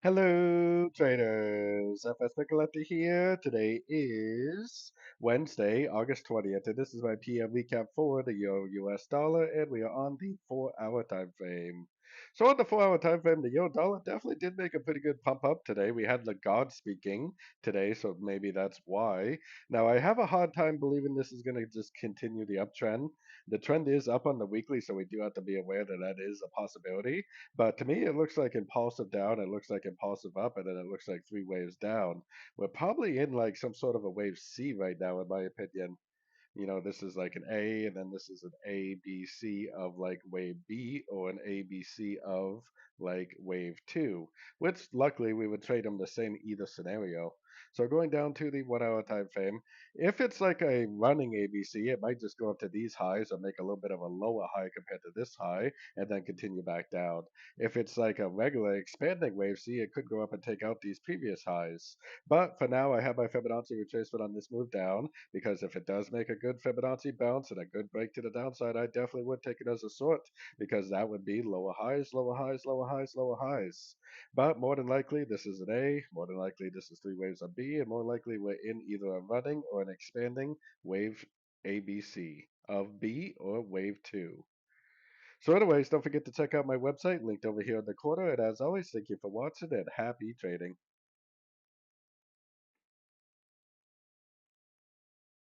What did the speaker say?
Hello, traders. FX Pip Collector here. Today is Wednesday, August 20th, and this is my PM recap for the Euro US dollar, and we are on the 4-hour time frame. So on the 4-hour time frame, the Euro dollar definitely did make a pretty good pump up today. We had Lagarde speaking today, so maybe that's why. Now, I have a hard time believing this is going to just continue the uptrend. The trend is up on the weekly, so we do have to be aware that that is a possibility. But to me, it looks like impulsive down, it looks like impulsive up, and then it looks like three waves down. We're probably in like some sort of a wave C right now, in my opinion. This is like an A, and then this is an A, B, C of like wave B, or an A, B, C of like wave two, which luckily we would trade them the same either scenario. So going down to the 1 hour time frame, if it's like a running ABC, it might just go up to these highs or make a little bit of a lower high compared to this high and then continue back down. If it's like a regular expanding wave C, it could go up and take out these previous highs. But for now, I have my Fibonacci retracement on this move down because if it does make a good Fibonacci bounce and a good break to the downside, I definitely would take it as a short because that would be lower highs, lower highs, lower highs, lower highs. But more than likely, this is an A. More than likely, this is three waves of B, and more likely, we're in either a running or an expanding wave ABC of B or wave two. So, anyways, don't forget to check out my website linked over here in the corner. And as always, thank you for watching and happy trading.